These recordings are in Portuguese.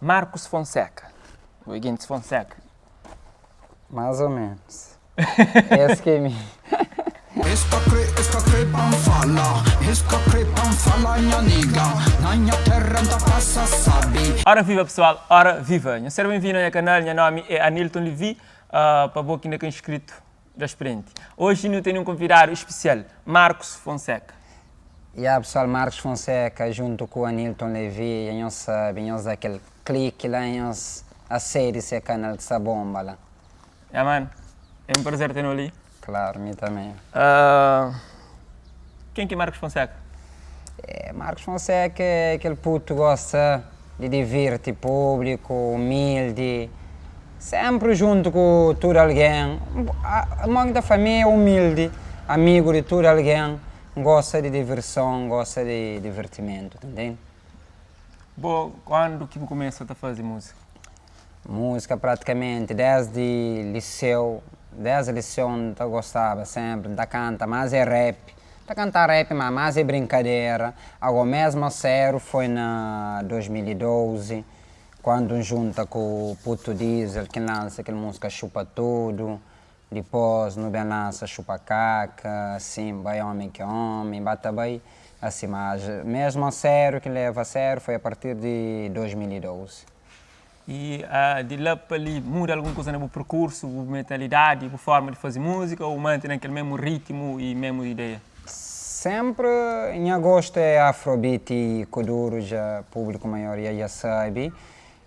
Marcos Fonseca. O Guintes Fonseca. Mais ou menos. Esse que é mim. Ora viva pessoal, ora viva. Seja bem-vindo ao canal, meu nome é Anilton Levi, para você que ainda é inscrito da Experiente. Hoje eu tenho um convidado especial, Marcos Fonseca. E a pessoal, Marcos Fonseca, junto com o Anilton Levi, e nós sabemos aquele clique lá, nós a série esse canal que se bomba lá. É, mano, é um prazer ter-no ali. Claro, mim também. Quem que é Marcos Fonseca? Marcos Fonseca é aquele puto que gosta de divertir público, humilde, sempre junto com todo alguém. A mãe da família é humilde, amigo de todo alguém, gosta de diversão, gosta de divertimento, entende? Bom, quando que começa a fazer música? Música praticamente desde liceu eu gostava sempre, da canta, mas é rap. Da cantar rap, mas mais é brincadeira. Agora mesmo a sério foi na 2012, quando junta com o Puto Diesel, que lança aquela música Chupa Tudo. Depois no bem lança Chupa Caca, assim, vai homem que homem, bata bem. Assim, mas mesmo a sério, que leva a sério, foi a partir de 2012. E de lá para ali muda alguma coisa no percurso, a mentalidade, a forma de fazer música ou mantém aquele mesmo ritmo e mesmo ideia? Sempre, minha gosto é afrobeat e kuduro, já o público maioria já sabe.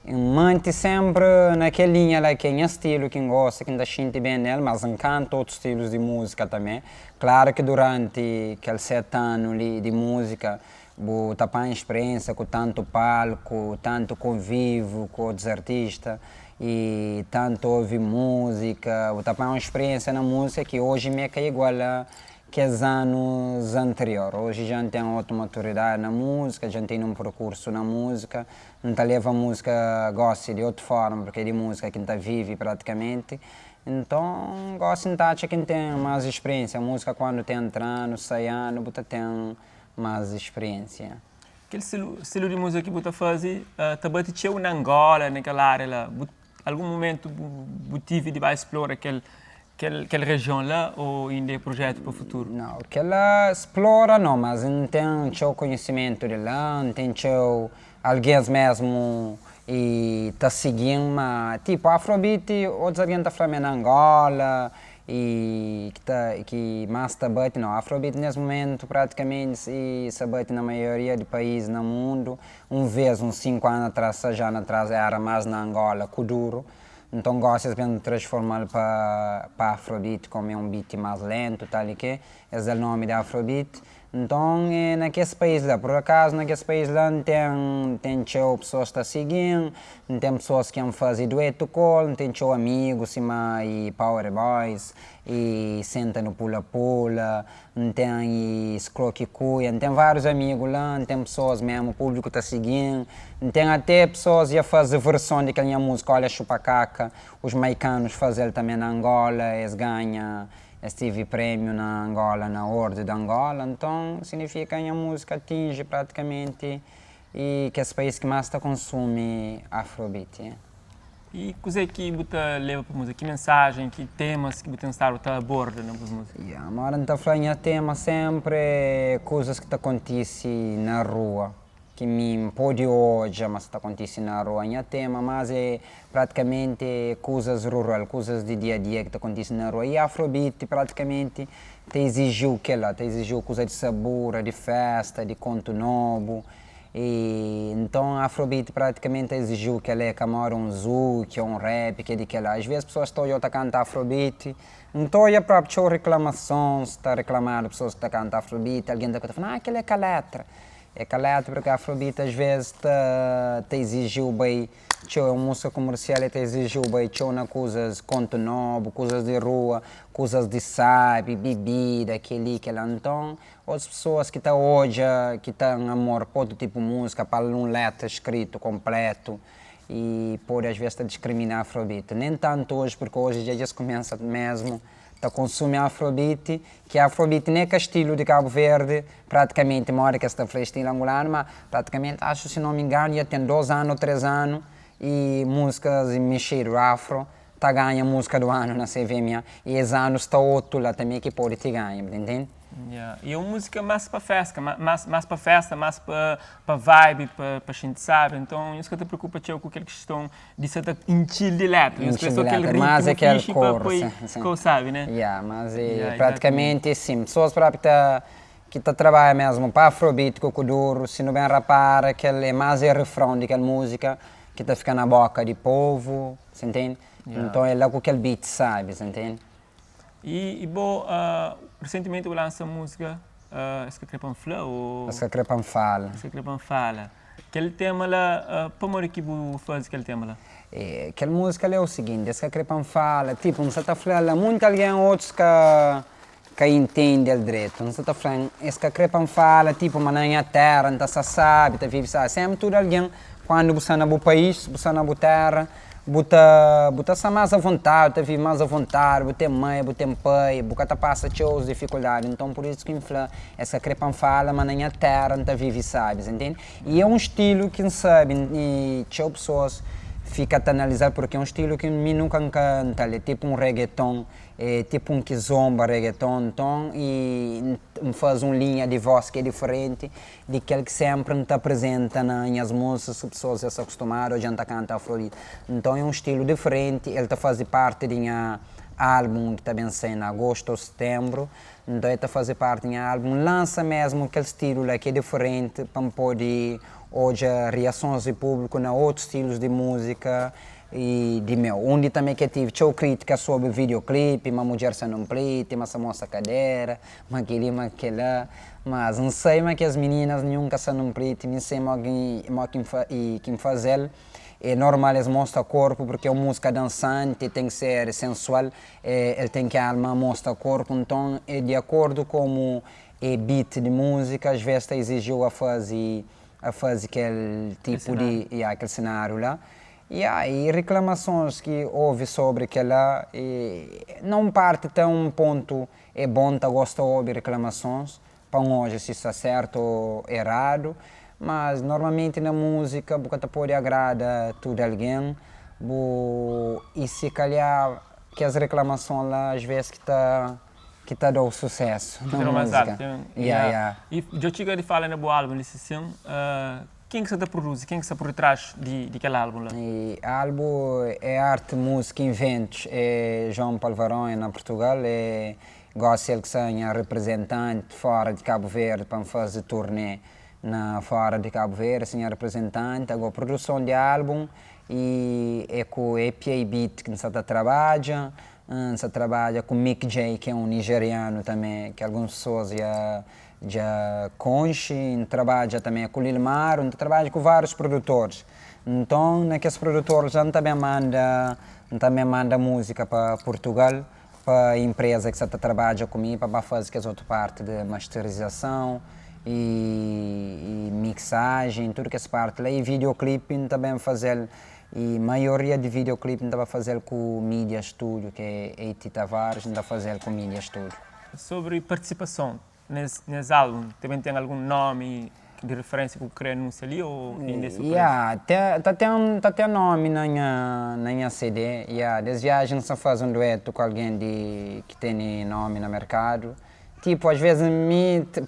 Mantém sempre naquela linha lá que é meu estilo, que gosta, que ainda sente bem nele, mas encanta outros estilos de música também. Claro que durante aqueles 7 anos de música, vou tapar experiência com tanto palco, tanto convívio com outros artistas e tanto ouvir música, vou tapar uma experiência na música que hoje me é igual a que os anos anteriores. Hoje já tem outra maturidade na música, já tem um percurso na música, não está leva a música gosta de outra forma, porque é de música que está vive praticamente. Então, gosto de quem tem mais experiência. A música quando tem entrando, saindo, você tem mais experiência. Aquele estilo de música que você faz, também te na Angola, naquela área lá, algum momento você tive de explorar aquela região lá ou ainda é projeto para o futuro? Não, aquela explora não, mas não tem o conhecimento de lá, não tem alguém mesmo e está seguindo, mas tipo Afrobeat, outros alguém está falando na Angola e que mais está batendo, não, Afrobeat nesse momento praticamente se bate na maioria de países no mundo, uns 5 anos atrás, 6 anos atrás era mais na Angola, Kuduro. Então gosto de transformar para Afrobeat, como é um beat mais lento, tal e que, esse é o nome da Afrobeat. Então, naquele país lá, por acaso, naquele país lá não tem pessoas que estão seguindo, não tem pessoas que vão fazer dueto com, não tem amigos, e Power Boys, e senta no pula-pula, não tem escroque-cuia, não tem vários amigos lá, não tem pessoas mesmo, o público está seguindo, não tem até pessoas que fazem versão daquela música, olha, Chupa-Caca, os maicanos fazem também na Angola, eles ganham. Tive prémio na Angola, na Ordem de Angola, então significa que a música atinge praticamente e que é o país que mais consome Afrobeat. E o que é que você leva para a música? Que mensagem, que temas que você aborda na música? Agora não falando de tema sempre coisas que acontecem na rua, que me pode hoje, mas está acontecendo na rua, não é tema, mas é praticamente coisas rurais, coisas de dia a dia que acontecem na rua. E a Afrobeat praticamente te exigiu que lá, te exigiu coisa de sabor, de festa, de conto novo. E então a Afrobeat praticamente exigiu que ela é um zouk, um rap, que é de que lá. Às vezes as pessoas estão a cantar Afrobeat, então eu próprio reclamações, está reclamando pessoas que estão a cantar Afrobeat, alguém está falando, aquela é com a letra. É que a letra, porque a Afrobeat às vezes te exigiu bem, uma música comercial te exigiu bem, coisas conto novo, coisas de rua, coisas de sabe, bebida, aquele. Então, as pessoas que estão hoje, que têm amor por todo tipo de música, para um letra escrito completo, e pode às vezes discriminar a Afrobeat. Nem tanto hoje, porque hoje já se começa mesmo a consumir Afrobeat, que a Afrobeat nem é estilo de Cabo Verde, praticamente, uma hora que está estilo angolano, mas praticamente, acho se não me engano, já tem 2 anos, 3 anos, e músicas e mexer afro, tá ganha música do ano na CVMA e esse ano está outro lá também que pode te ganhar, entende? Yeah. E é uma música mais para festa, mais para festa, mais para vibe, para gente sabe. Então, isso que te preocupa com aquela questão de ser enchil de letra. Isso que é aquele ritmo mas aquele fixe cor, para sabe, né? Yeah, mas é Yeah, praticamente sim. Pessoas próprias que tá trabalham mesmo para afrobeat, com o duro, se não bem rapar, aquele é mais o refrão daquela música que tá ficando na boca do povo, você entende? Yeah. Então é lá com aquele beat, sabe, você entende? E bom, recentemente eu lancei música, esse que crepan fla ou Essa crepan fala. esse que crepan fala. Aquele tema lá, para morrer que vou fazer aquele tema lá. Aquela música é o seguinte, essa crepan fala, tipo, não se está falando muito alguém outros que entende o direito, não se está falando, essa crepan fala, tipo, mas na terra, não se sabe, tá vive, sabe, sempre tudo alguém, quando você está no país, você está na terra, Bota mais à vontade, tá vive mais à vontade, bota mãe, bota pai, bota passa as dificuldades. Então por isso que infla essa crepan fala, mas na terra não tá vive, sabe, entende? E é um estilo que não sabe, e tinha pessoas fica a analisar porque é um estilo que me nunca encanta, é tipo um reggaeton, é tipo um kizomba reggaeton, então, e faz uma linha de voz que é diferente daquele que sempre está apresenta nas músicas, as pessoas já se acostumaram, a gente canta afrobeat. Então é um estilo diferente, ele está fazendo parte de um álbum que está bem sendo em agosto ou setembro, então ele está fazendo parte de um álbum, lança mesmo aquele estilo lá que é diferente para poder hoje reações do público na outros estilos de música e de meu. Onde também que tive crítica sobre videoclipe, uma mulher sem um plite, uma moça cadeira, uma aquela, mas não sei mas que as meninas nunca sem um plite, não sei quem fazer. É normal eles mostram o corpo porque é uma música dançante, tem que ser sensual, ele tem que a alma mostra o corpo, então é de acordo com o beat de música, às vezes exigiu a fazer aquele tipo de aquele cenário lá. E reclamações que houve sobre aquela, não parte até um ponto, é bom, gosta de ouvir reclamações, para hoje se está certo ou errado, mas normalmente na música, você pode agradar tudo alguém, e se calhar que as reclamações lá, às vezes que está dando sucesso na música. E eu tinha de falar no álbum, quem que você produz, quem que você por trás daquele álbum lá? O álbum é arte, música, inventos, é João Palvarão, na Portugal, gosto ele que seja representante fora de Cabo Verde para fazer turnê fora de Cabo Verde, assim, representante, agora produção de álbum e é com o EPA Beat que você trabalha. Você trabalha com Mick J, que é um nigeriano também, que algumas pessoas já conhecem, trabalha também com Lil Mar, trabalha com vários produtores. Então, naqueles produtores já também manda música para Portugal, para a empresa que você trabalha comigo, para fazer que as outras partes de masterização e mixagem, tudo que é parte lá, e videoclipe também fazer. E a maioria de videoclipe não estava a fazer com o Media Studio, que é Eiti Tavares, não está a fazer com o Media Studio. Sobre participação nesse álbum, também tem algum nome de referência que eu queria anunciar ali ou ainda é surpresa? Tem nome na minha CD. Desde viagens você faz um dueto com alguém que tem nome no mercado. Tipo, às vezes,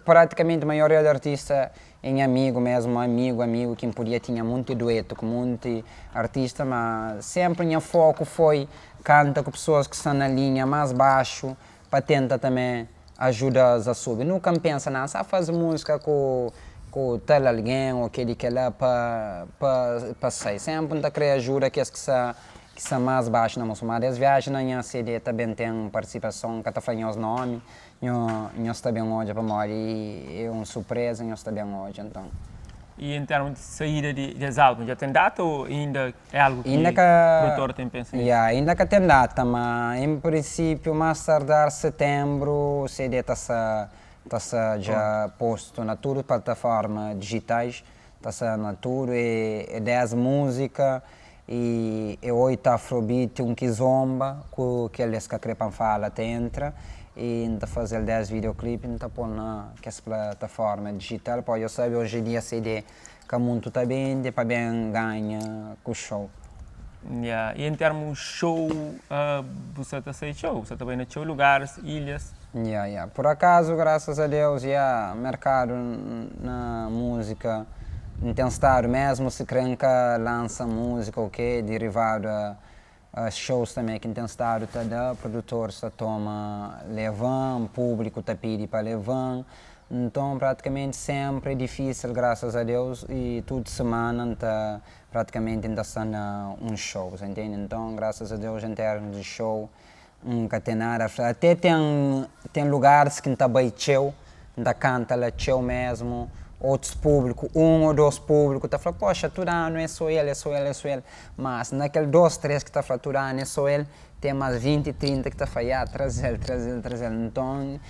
praticamente a maioria dos artistas é amigo mesmo, amigo, que podia tinha muito dueto com muito artista, mas sempre o foco foi canta com pessoas que estão na linha mais baixo, para tentar também ajudar a subir. Nunca pensa, não, só faz música com tal alguém ou aquele que é lá para sair. Sempre está querer ajuda que são mais baixos na música. Mas as viagens na minha CD também tem participação, que está fazendo os nomes. Nós está bem hoje para morrer e é uma surpresa, nós está bem hoje, então. E em termos de saída desse álbum, já tem data ou ainda é algo que o produtor tem pensado? Ainda que tem data, mas em princípio, mais tardar setembro, o CD está já posto na tudo plataformas digitais, está na tudo, é 10 músicas, e 8 afrobeat, um kizomba, que eles que a fala entra. E ainda fazer 10 videoclipes, ainda pôr na plataforma digital, porque eu sei hoje em dia CD que muito está bem, para bem ganha com o show. Yeah. E em termos show, você está sem show? Você também na show lugares, ilhas? Por acaso, graças a Deus, mercado na música tem estado, mesmo se crenca lança música, ok, derivado a shows também que tem estado, tá da produtor está toma levam, público está pede para levar, então praticamente sempre é difícil, graças a Deus, e toda semana tá praticamente ainda está um show, entende? Então, graças a Deus, em termos de show, nunca tem nada. Até tem lugares que está bem show, ainda canta lá show mesmo, outros públicos, um ou dois públicos, está falando, poxa, tudo ano é só ele, é só ele, é só ele. Mas naquele dois, três que está falando, tudo ano é só ele, tem mais 20, 30 que está falando, traz ele. Então,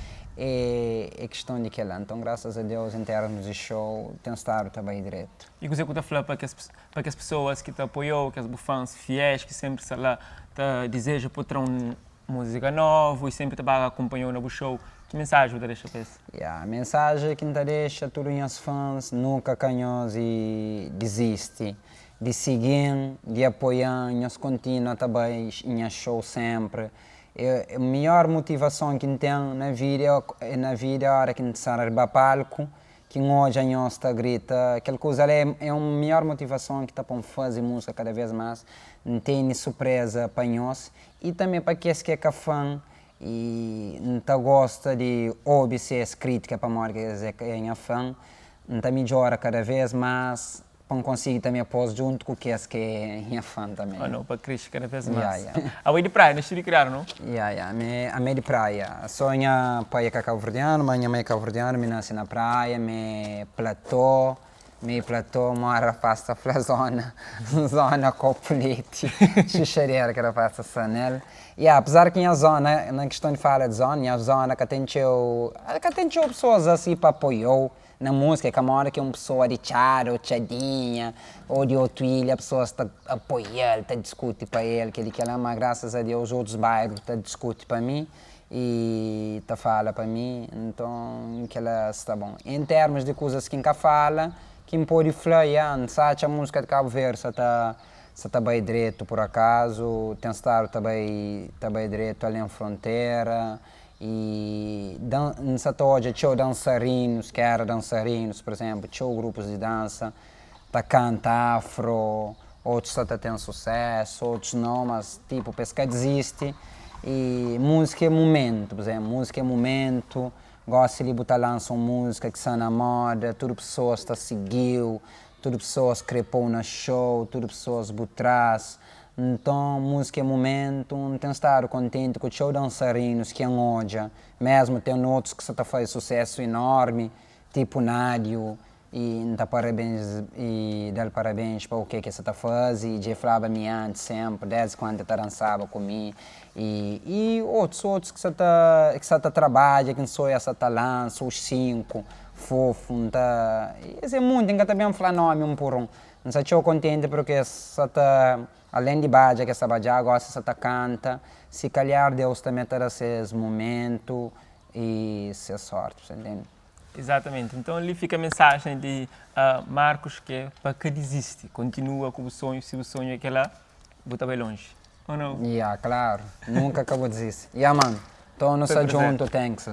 é questão de que lá. Então, graças a Deus, em termos de show, tem estado também direito. E você está falando para que as pessoas que te apoiam, que as fãs fiéis, que sempre estão lá, desejam por uma música nova e sempre te acompanham no show, que mensagem você deixa para isso? A mensagem que te deixa a todos os fãs, nunca canhos e desiste, de seguir, de apoiar, nós continuamos também em show sempre. A melhor motivação que tem na vida é a hora que a gente sai para palco, que hoje a nós está grita, aquela coisa é a melhor motivação que está para fazer música cada vez mais, não tem surpresa para nós e também para aqueles que é fã e não gosta de ouvir as críticas para nós que é fã, não melhora cada vez mais. Para conseguir também pôr junto com o que é fã também. Não, para crescer cada vez mais. A de praia, não estive criado, não? A minha de praia. Sonha pai cabo-verdiano, minha mãe é cabo-verdiana, me nasci na praia, me platô, mora passa pela zona Copulete, Xuxereira, que era passa Sanel. E apesar que a zona, na questão de falar de zona, a zona que tem pessoas assim para apoiar, na música, que a hora que uma pessoa de charo, ou chadinha, ou de outra ilha, a pessoa está apoiando, está discutindo para ele, que ele quer lá, mas graças a Deus, outros bairros estão discutindo para mim e está falando para mim, então, que ela está bom. Em termos de coisas que nunca fala, que pode falar, não sabe a música de Cabo Verde, está bem direito, por acaso, tem estado também direito ali em fronteira, e nessa hoje tinha dançarinos, que eram dançarinos, por exemplo, tinha grupos de dança, tá canta afro, outros até têm sucesso, outros não, mas tipo, pesca desiste. E música é momento, por exemplo, música é momento, gosta de botar lança uma música que está na moda, todas as pessoas está seguiu, todas as pessoas crepou na show, todas as pessoas botrás. Então, música é momento, não tem estar contente com os show dançarinos que é hoje, mesmo tem outros que está fazendo sucesso enorme, tipo Nádio, e dá parabéns e dá parabéns para o que você está fazendo, e já falava me antes sempre, desde quando está dançava comigo, e outros que você está trabalha, que só essa tá lança, os 5, fofo, tá, isso é muito, ainda também falar nome por um, não sei se eu contente porque você está além de baja que essa baja gosta de canta, se calhar Deus também terá esse momento e essa sorte, você entende? Exatamente. Então ali fica a mensagem de Marcos que é para que desiste, continua com o sonho, se o sonho é que lá, bota bem longe, ou não? Claro, nunca acabou de desistir. Mano, então nós juntos, thanks.